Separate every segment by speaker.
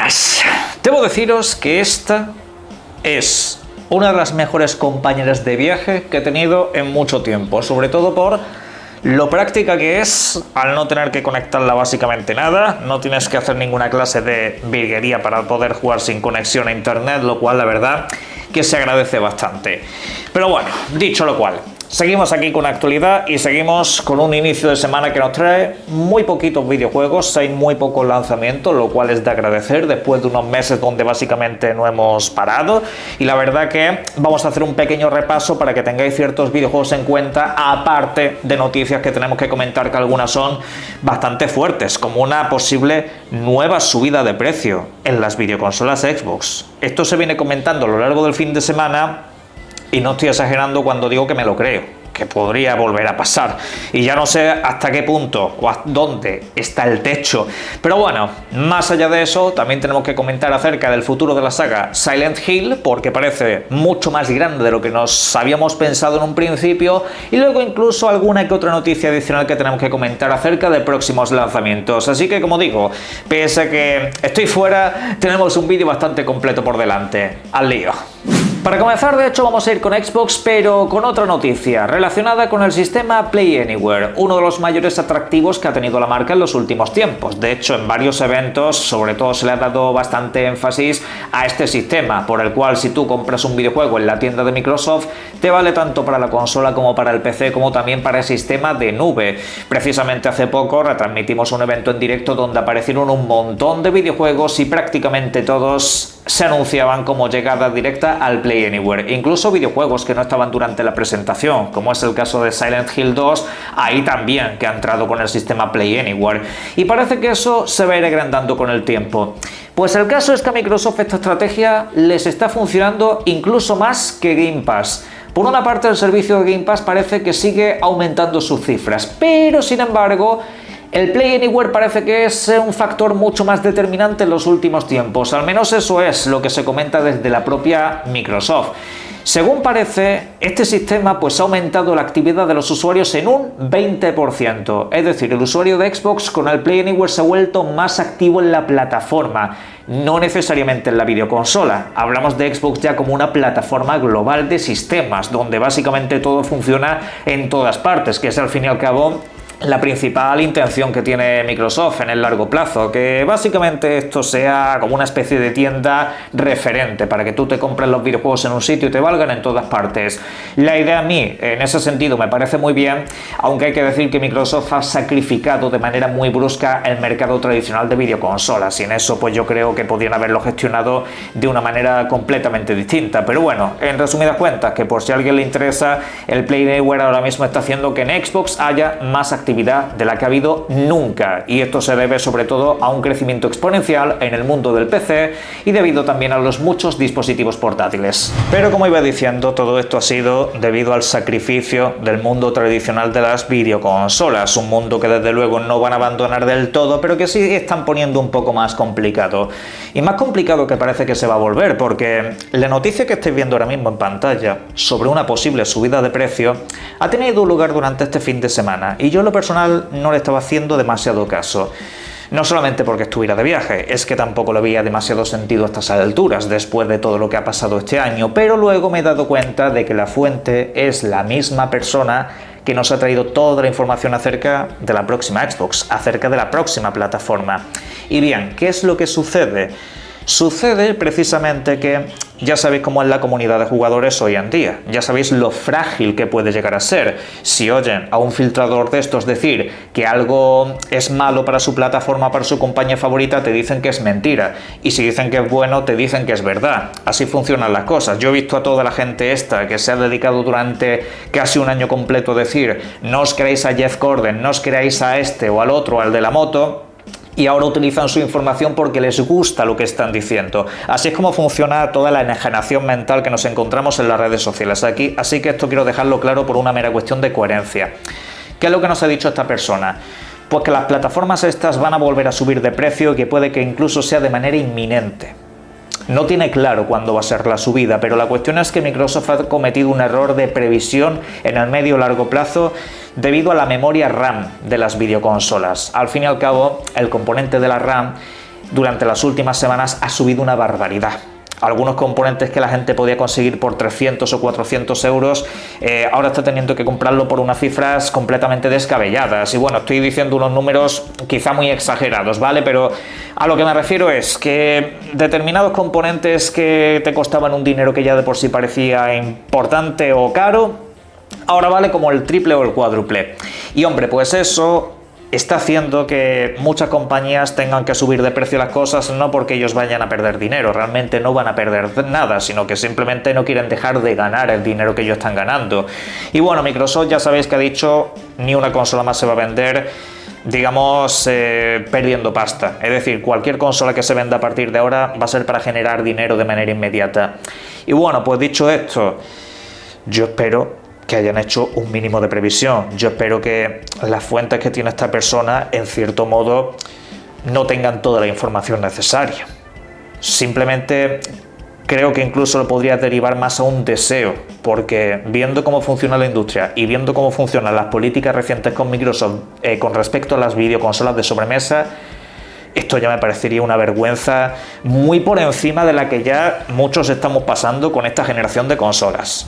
Speaker 1: buenas. Debo deciros que esta es una de las mejores compañeras de viaje que he tenido en mucho tiempo, sobre todo por lo práctica que es al no tener que conectarla básicamente nada, no tienes que hacer ninguna clase de virguería para poder jugar sin conexión a internet, lo cual la verdad que se agradece bastante. Pero bueno, dicho lo cual, seguimos aquí con la actualidad y seguimos con un inicio de semana que nos trae muy poquitos videojuegos, hay muy pocos lanzamientos, lo cual es de agradecer después de unos meses donde básicamente no hemos parado, y la verdad que vamos a hacer un pequeño repaso para que tengáis ciertos videojuegos en cuenta, aparte de noticias que tenemos que comentar, que algunas son bastante fuertes, como una posible nueva subida de precio en las videoconsolas Xbox. Esto se viene comentando a lo largo del fin de semana y no estoy exagerando cuando digo que me lo creo, que podría volver a pasar. Y ya no sé hasta qué punto o a dónde está el techo. Pero bueno, más allá de eso, también tenemos que comentar acerca del futuro de la saga Silent Hill, porque parece mucho más grande de lo que nos habíamos pensado en un principio. Y luego incluso alguna que otra noticia adicional que tenemos que comentar acerca de próximos lanzamientos. Así que, como digo, pese a que estoy fuera, tenemos un vídeo bastante completo por delante. ¡Al lío! Para comenzar, de hecho, vamos a ir con Xbox, pero con otra noticia relacionada con el sistema Play Anywhere, uno de los mayores atractivos que ha tenido la marca en los últimos tiempos. De hecho, en varios eventos, sobre todo se le ha dado bastante énfasis a este sistema, por el cual si tú compras un videojuego en la tienda de Microsoft, te vale tanto para la consola como para el PC, como también para el sistema de nube. Precisamente hace poco retransmitimos un evento en directo donde aparecieron un montón de videojuegos y prácticamente todos se anunciaban como llegada directa al Play Anywhere, incluso videojuegos que no estaban durante la presentación, como es el caso de Silent Hill 2, ahí también que ha entrado con el sistema Play Anywhere, y parece que eso se va a ir agrandando con el tiempo. Pues el caso es que a Microsoft esta estrategia les está funcionando incluso más que Game Pass. Por una parte, el servicio de Game Pass parece que sigue aumentando sus cifras, pero sin embargo el Play Anywhere parece que es un factor mucho más determinante en los últimos tiempos, al menos eso es lo que se comenta desde la propia Microsoft. Según parece, este sistema pues ha aumentado la actividad de los usuarios en un 20%, es decir, el usuario de Xbox con el Play Anywhere se ha vuelto más activo en la plataforma, no necesariamente en la videoconsola. Hablamos de Xbox ya como una plataforma global de sistemas, donde básicamente todo funciona en todas partes, que es al fin y al cabo la principal intención que tiene Microsoft en el largo plazo, que básicamente esto sea como una especie de tienda referente para que tú te compres los videojuegos en un sitio y te valgan en todas partes. La idea a mí, en ese sentido, me parece muy bien, aunque hay que decir que Microsoft ha sacrificado de manera muy brusca el mercado tradicional de videoconsolas, y en eso pues yo creo que podrían haberlo gestionado de una manera completamente distinta. Pero bueno, en resumidas cuentas, que por si a alguien le interesa, el Play Anywhere ahora mismo está haciendo que en Xbox haya más actividad de la que ha habido nunca, y esto se debe sobre todo a un crecimiento exponencial en el mundo del PC y debido también a los muchos dispositivos portátiles. Pero como iba diciendo, todo esto ha sido debido al sacrificio del mundo tradicional de las videoconsolas, un mundo que desde luego no van a abandonar del todo, pero que sí están poniendo un poco más complicado, y más complicado que parece que se va a volver, porque la noticia que estáis viendo ahora mismo en pantalla sobre una posible subida de precio ha tenido lugar durante este fin de semana, y yo lo personal no le estaba haciendo demasiado caso. No solamente porque estuviera de viaje, es que tampoco le veía demasiado sentido a estas alturas después de todo lo que ha pasado este año, pero luego me he dado cuenta de que la fuente es la misma persona que nos ha traído toda la información acerca de la próxima Xbox, acerca de la próxima plataforma. Y bien, ¿qué es lo que sucede? Sucede precisamente que ya sabéis cómo es la comunidad de jugadores hoy en día, ya sabéis lo frágil que puede llegar a ser. Si oyen a un filtrador de estos decir que algo es malo para su plataforma, para su compañía favorita, te dicen que es mentira, y si dicen que es bueno, te dicen que es verdad. Así funcionan las cosas. Yo he visto a toda la gente esta que se ha dedicado durante casi un año completo a decir no os creáis a Jeff Gordon, no os creáis a este o al otro, al de la moto, y ahora utilizan su información porque les gusta lo que están diciendo. Así es como funciona toda la enajenación mental que nos encontramos en las redes sociales aquí, así que esto quiero dejarlo claro por una mera cuestión de coherencia. ¿Qué es lo que nos ha dicho esta persona? Pues que las plataformas estas van a volver a subir de precio y que puede que incluso sea de manera inminente. No tiene claro cuándo va a ser la subida, pero la cuestión es que Microsoft ha cometido un error de previsión en el medio o largo plazo debido a la memoria RAM de las videoconsolas. Al fin y al cabo, el componente de la RAM durante las últimas semanas ha subido una barbaridad. Algunos componentes que la gente podía conseguir por 300 o 400 euros, ahora está teniendo que comprarlo por unas cifras completamente descabelladas. Y bueno, estoy diciendo unos números quizá muy exagerados, ¿vale? Pero a lo que me refiero es que determinados componentes que te costaban un dinero que ya de por sí parecía importante o caro, ahora vale como el triple o el cuádruple. Y hombre, pues eso está haciendo que muchas compañías tengan que subir de precio las cosas, no porque ellos vayan a perder dinero, realmente no van a perder nada, sino que simplemente no quieren dejar de ganar el dinero que ellos están ganando. Y bueno, Microsoft ya sabéis que ha dicho ni una consola más se va a vender, digamos, perdiendo pasta. Es decir, cualquier consola que se venda a partir de ahora va a ser para generar dinero de manera inmediata. Y bueno, pues dicho esto, yo espero que hayan hecho un mínimo de previsión. Yo espero que las fuentes que tiene esta persona, en cierto modo, no tengan toda la información necesaria. Simplemente creo que incluso lo podría derivar más a un deseo, porque viendo cómo funciona la industria y viendo cómo funcionan las políticas recientes con Microsoft con respecto a las videoconsolas de sobremesa, esto ya me parecería una vergüenza muy por encima de la que ya muchos estamos pasando con esta generación de consolas.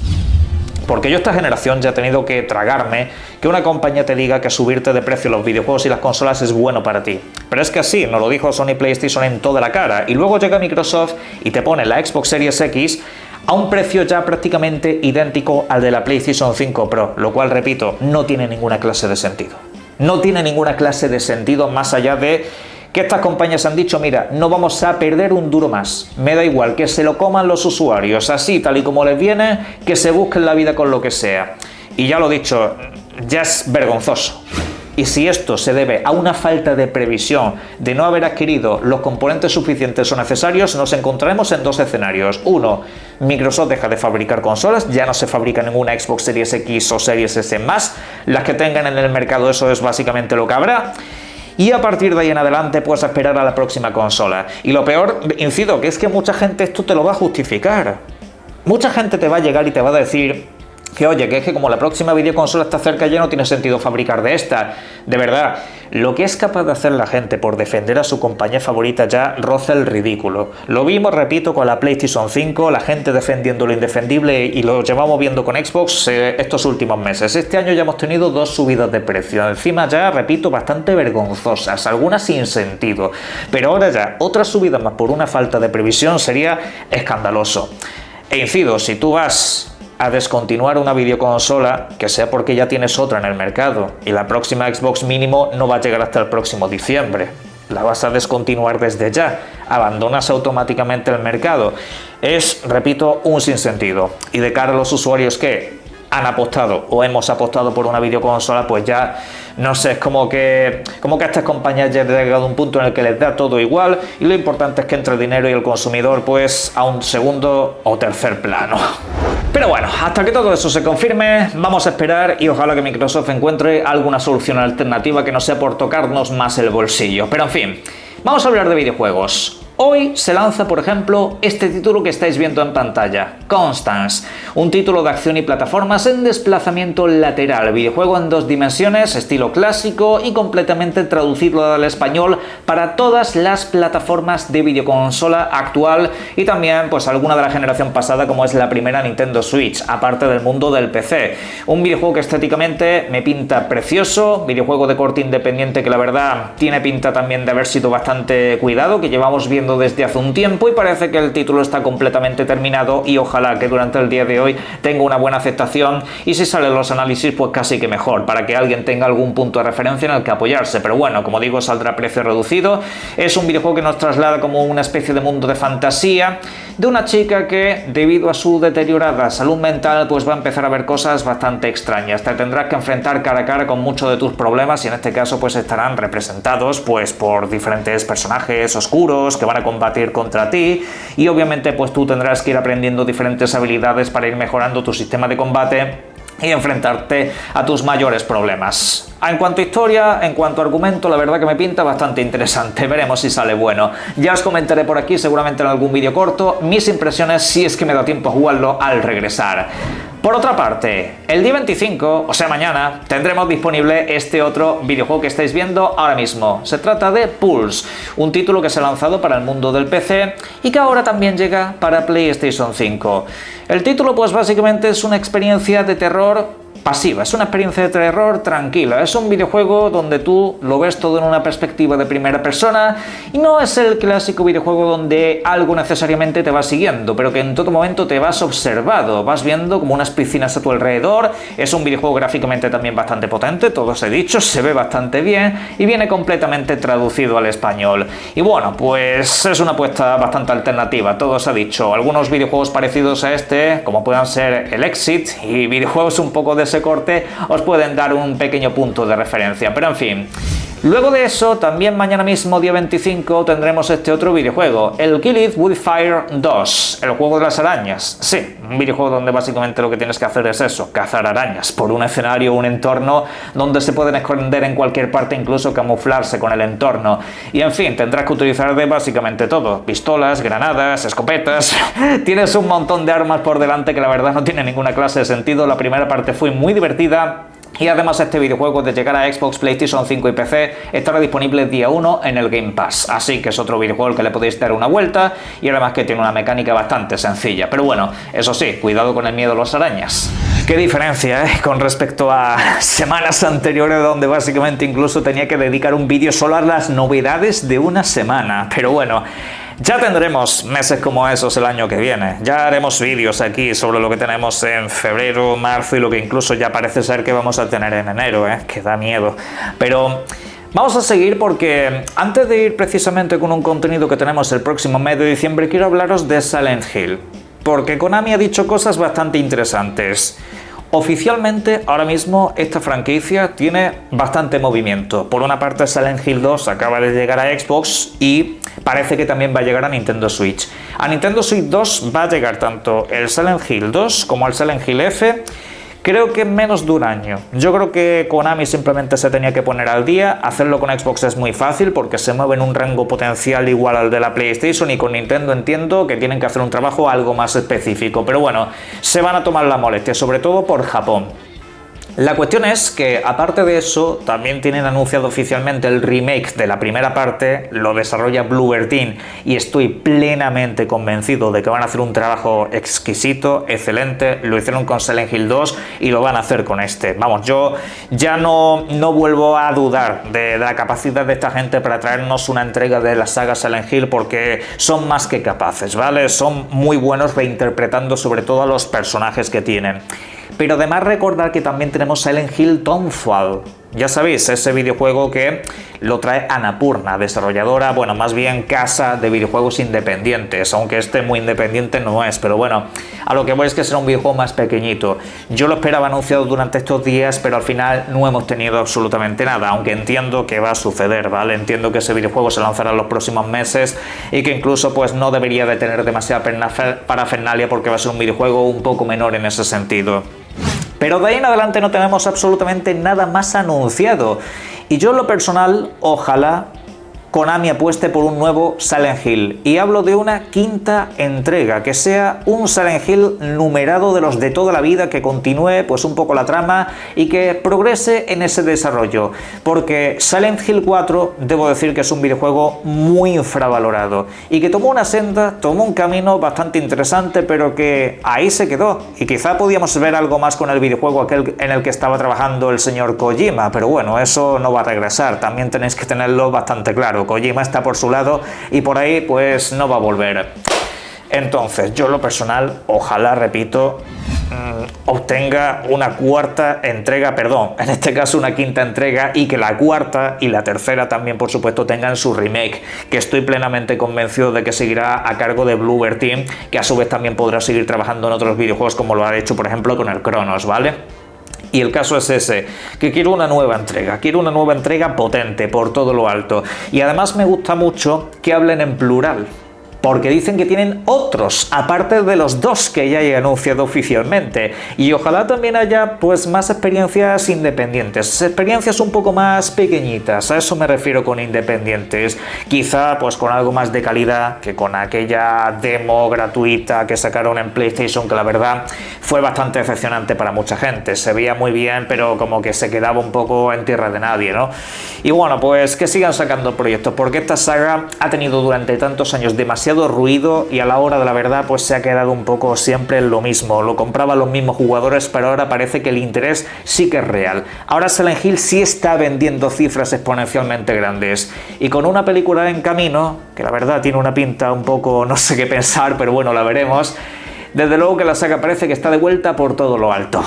Speaker 1: Porque yo esta generación ya he tenido que tragarme que una compañía te diga que subirte de precio los videojuegos y las consolas es bueno para ti. Pero es que así, nos lo dijo Sony PlayStation en toda la cara. Y luego llega Microsoft y te pone la Xbox Series X a un precio ya prácticamente idéntico al de la PlayStation 5 Pro. Lo cual, repito, no tiene ninguna clase de sentido. No tiene ninguna clase de sentido más allá de que estas compañías han dicho, mira, no vamos a perder un duro más, me da igual, que se lo coman los usuarios, así tal y como les viene, que se busquen la vida con lo que sea. Y ya lo he dicho, ya es vergonzoso. Y si esto se debe a una falta de previsión, de no haber adquirido los componentes suficientes o necesarios, nos encontraremos en dos escenarios. Uno, Microsoft deja de fabricar consolas, ya no se fabrica ninguna Xbox Series X o Series S más, las que tengan en el mercado, eso es básicamente lo que habrá. Y a partir de ahí en adelante puedes esperar a la próxima consola. Y lo peor, incido, que es que mucha gente esto te lo va a justificar. Mucha gente te va a llegar y te va a decir que oye, que es que como la próxima videoconsola está cerca ya no tiene sentido fabricar de esta. De verdad, lo que es capaz de hacer la gente por defender a su compañía favorita ya roza el ridículo. Lo vimos, repito, con la PlayStation 5, la gente defendiendo lo indefendible y lo llevamos viendo con Xbox estos últimos meses. Este año ya hemos tenido dos subidas de precio, encima ya, repito, bastante vergonzosas, algunas sin sentido. Pero ahora ya, otra subida más por una falta de previsión sería escandaloso. E incido, si tú vas a descontinuar una videoconsola, que sea porque ya tienes otra en el mercado y la próxima Xbox mínimo no va a llegar hasta el próximo diciembre, la vas a descontinuar desde ya, abandonas automáticamente el mercado. Es, repito, un sinsentido. Y de cara a los usuarios que han apostado o hemos apostado por una videoconsola, pues ya, no sé, es como que a estas compañías ya han llegado a un punto en el que les da todo igual y lo importante es que entre el dinero y el consumidor pues a un segundo o tercer plano. Pero bueno, hasta que todo eso se confirme, vamos a esperar y ojalá que Microsoft encuentre alguna solución alternativa que no sea por tocarnos más el bolsillo. Pero en fin, vamos a hablar de videojuegos. Hoy se lanza, por ejemplo, este título que estáis viendo en pantalla, Constance, un título de acción y plataformas en desplazamiento lateral, videojuego en 2 dimensiones, estilo clásico y completamente traducido al español para todas las plataformas de videoconsola actual y también pues alguna de la generación pasada como es la primera Nintendo Switch, aparte del mundo del PC. Un videojuego que estéticamente me pinta precioso, videojuego de corte independiente que la verdad tiene pinta también de haber sido bastante cuidado, que llevamos viendo desde hace un tiempo y parece que el título está completamente terminado y ojalá que durante el día de hoy tenga una buena aceptación y si salen los análisis pues casi que mejor, para que alguien tenga algún punto de referencia en el que apoyarse. Pero bueno, como digo, saldrá a precio reducido. Es un videojuego que nos traslada como una especie de mundo de fantasía de una chica que debido a su deteriorada salud mental pues va a empezar a ver cosas bastante extrañas. Te tendrás que enfrentar cara a cara con muchos de tus problemas y en este caso pues estarán representados pues por diferentes personajes oscuros que van a combatir contra ti y obviamente pues tú tendrás que ir aprendiendo diferentes habilidades para ir mejorando tu sistema de combate y enfrentarte a tus mayores problemas. En cuanto a historia, en cuanto a argumento, la verdad que me pinta bastante interesante. Veremos si sale bueno. Ya os comentaré por aquí, seguramente en algún vídeo corto, mis impresiones si es que me da tiempo a jugarlo al regresar. Por otra parte, el día 25, o sea mañana, tendremos disponible este otro videojuego que estáis viendo ahora mismo. Se trata de Pulse, un título que se ha lanzado para el mundo del PC y que ahora también llega para PlayStation 5. El título pues básicamente es una experiencia de terror pasiva, es una experiencia de terror tranquila, es un videojuego donde tú lo ves todo en una perspectiva de primera persona y no es el clásico videojuego donde algo necesariamente te va siguiendo, pero que en todo momento te vas observado, vas viendo como unas piscinas a tu alrededor. Es un videojuego gráficamente también bastante potente, todo os he dicho, se ve bastante bien y viene completamente traducido al español. Y bueno, pues es una apuesta bastante alternativa, todo os ha dicho. Algunos videojuegos parecidos a este, como puedan ser el Exit y videojuegos un poco de ese corte, os pueden dar un pequeño punto de referencia, pero en fin. Luego de eso, también mañana mismo, día 25, tendremos este otro videojuego, el Kill It With Fire 2, el juego de las arañas. Sí, un videojuego donde básicamente lo que tienes que hacer es eso, cazar arañas por un escenario, un entorno donde se pueden esconder en cualquier parte, incluso camuflarse con el entorno. Y en fin, tendrás que utilizar de básicamente todo, pistolas, granadas, escopetas. Tienes un montón de armas por delante que la verdad no tiene ninguna clase de sentido. La primera parte fue muy divertida. Y además este videojuego, de llegar a Xbox, PlayStation 5 y PC, estará disponible día 1 en el Game Pass. Así que es otro videojuego al que le podéis dar una vuelta y además que tiene una mecánica bastante sencilla. Pero bueno, eso sí, cuidado con el miedo a las arañas. Qué diferencia, con respecto a semanas anteriores donde básicamente incluso tenía que dedicar un vídeo solo a las novedades de una semana. Pero bueno, ya tendremos meses como esos el año que viene. Ya haremos vídeos aquí sobre lo que tenemos en febrero, marzo y lo que incluso ya parece ser que vamos a tener en enero, que da miedo. Pero vamos a seguir porque antes de ir precisamente con un contenido que tenemos el próximo mes de diciembre, quiero hablaros de Silent Hill. Porque Konami ha dicho cosas bastante interesantes. Oficialmente, ahora mismo, esta franquicia tiene bastante movimiento. Por una parte, Silent Hill 2 acaba de llegar a Xbox y parece que también va a llegar a Nintendo Switch. A Nintendo Switch 2 va a llegar tanto el Silent Hill 2 como el Silent Hill F. Creo que en menos de un año. Yo creo que Konami simplemente se tenía que poner al día. Hacerlo con Xbox es muy fácil porque se mueve en un rango potencial igual al de la PlayStation, y con Nintendo entiendo que tienen que hacer un trabajo algo más específico. Pero bueno, se van a tomar la molestia, sobre todo por Japón. La cuestión es que, aparte de eso, también tienen anunciado oficialmente el remake de la primera parte, lo desarrolla Bloober Team, y estoy plenamente convencido de que van a hacer un trabajo exquisito, excelente. Lo hicieron con Silent Hill 2 y lo van a hacer con este. Vamos, yo ya no vuelvo a dudar de la capacidad de esta gente para traernos una entrega de la saga Silent Hill, porque son más que capaces, ¿vale? Son muy buenos reinterpretando sobre todo a los personajes que tienen. Pero además recordar que también tenemos Silent Hill Dawnfall. Ya sabéis, ese videojuego que lo trae Annapurna, desarrolladora, bueno, más bien casa de videojuegos independientes, aunque este muy independiente no es, pero bueno, a lo que voy es que será un videojuego más pequeñito. Yo lo esperaba anunciado durante estos días, pero al final no hemos tenido absolutamente nada, aunque entiendo que va a suceder, ¿vale? Entiendo que ese videojuego se lanzará en los próximos meses y que incluso pues no debería de tener demasiada parafernalia porque va a ser un videojuego un poco menor en ese sentido. Pero de ahí en adelante no tenemos absolutamente nada más anunciado. Y yo en lo personal, ojalá Konami apueste por un nuevo Silent Hill. Y hablo de una quinta entrega, que sea un Silent Hill numerado de los de toda la vida, que continúe pues un poco la trama y que progrese en ese desarrollo. Porque Silent Hill 4, debo decir que es un videojuego muy infravalorado y que tomó una senda, tomó un camino bastante interesante, pero que ahí se quedó. Y quizá podíamos ver algo más con el videojuego aquel en el que estaba trabajando el señor Kojima, pero bueno, eso no va a regresar, también tenéis que tenerlo bastante claro. Kojima está por su lado y por ahí pues no va a volver. Entonces, yo en lo personal, ojalá, repito, obtenga una cuarta entrega, perdón, en este caso una quinta entrega, y que la cuarta y la tercera también, por supuesto, tengan su remake, que estoy plenamente convencido de que seguirá a cargo de Bloober Team, que a su vez también podrá seguir trabajando en otros videojuegos como lo ha hecho, por ejemplo, con el Chronos, ¿vale? Y el caso es ese, que quiero una nueva entrega potente por todo lo alto. Y además me gusta mucho que hablen en plural. porque dicen que tienen otros, aparte de los 2 que ya he anunciado oficialmente. Y ojalá también haya pues más experiencias independientes, experiencias un poco más pequeñitas, a eso me refiero con independientes. Quizá pues con algo más de calidad que con aquella demo gratuita que sacaron en PlayStation, que la verdad fue bastante decepcionante para mucha gente. Se veía muy bien, pero como que se quedaba un poco en tierra de nadie, ¿no? Y bueno, pues que sigan sacando proyectos, porque esta saga ha tenido durante tantos años demasiado ruido y a la hora de la verdad pues se ha quedado un poco siempre en lo mismo. Lo compraban los mismos jugadores, pero ahora parece que el interés sí que es real. Ahora Silent Hill sí está vendiendo cifras exponencialmente grandes, y con una película en camino, que la verdad tiene una pinta un poco no sé qué pensar, pero bueno, la veremos. Desde luego que la saga parece que está de vuelta por todo lo alto.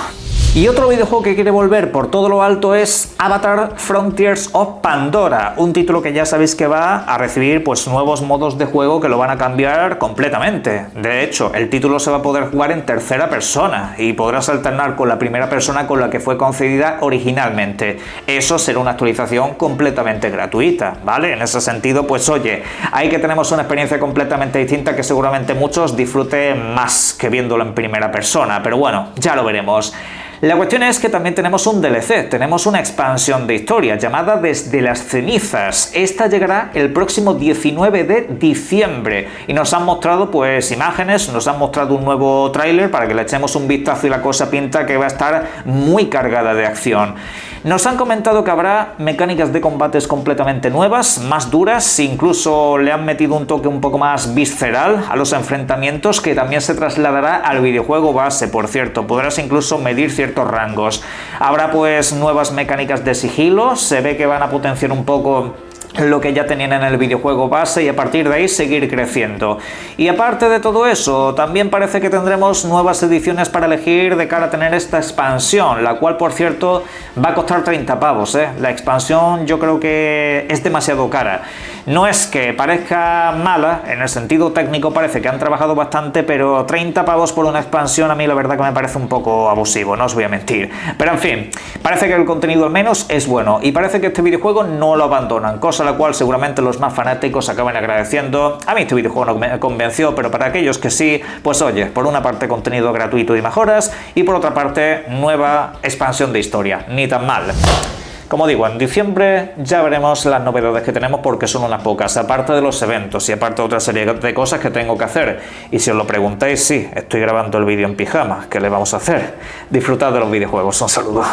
Speaker 1: Y otro videojuego que quiere volver por todo lo alto es Avatar Frontiers of Pandora, un título que ya sabéis que va a recibir pues nuevos modos de juego que lo van a cambiar completamente. De hecho, el título se va a poder jugar en tercera persona y podrás alternar con la primera persona con la que fue concedida originalmente. Eso será una actualización completamente gratuita, ¿vale? En ese sentido, pues oye, ahí que tenemos una experiencia completamente distinta que seguramente muchos disfruten más que viéndolo en primera persona, pero bueno, ya lo veremos. La cuestión es que también tenemos un DLC, tenemos una expansión de historia llamada Desde las cenizas. Esta llegará el próximo 19 de diciembre y nos han mostrado pues imágenes, nos han mostrado un nuevo tráiler para que le echemos un vistazo y la cosa pinta que va a estar muy cargada de acción. Nos han comentado que habrá mecánicas de combates completamente nuevas, más duras, incluso le han metido un toque un poco más visceral a los enfrentamientos que también se trasladará al videojuego base, por cierto, podrás incluso medir ciertos rangos. Habrá pues nuevas mecánicas de sigilo, se ve que van a potenciar un poco lo que ya tenían en el videojuego base y a partir de ahí seguir creciendo. Y aparte de todo eso, también parece que tendremos nuevas ediciones para elegir de cara a tener esta expansión, la cual por cierto va a costar 30 pavos, ¿eh? La expansión yo creo que es demasiado cara. No es que parezca mala, en el sentido técnico parece que han trabajado bastante, pero 30 pavos por una expansión a mí la verdad que me parece un poco abusivo, no os voy a mentir. Pero en fin, parece que el contenido al menos es bueno y parece que este videojuego no lo abandonan, cosa la cual seguramente los más fanáticos acaban agradeciendo. A mí este videojuego no me convenció, pero para aquellos que sí, pues oye, por una parte contenido gratuito y mejoras y por otra parte nueva expansión de historia, ni tan mal. Como digo, en diciembre ya veremos las novedades que tenemos porque son unas pocas, aparte de los eventos y aparte de otra serie de cosas que tengo que hacer. Y si os lo preguntáis, sí, estoy grabando el vídeo en pijama, ¿qué le vamos a hacer? Disfrutad de los videojuegos, un saludo.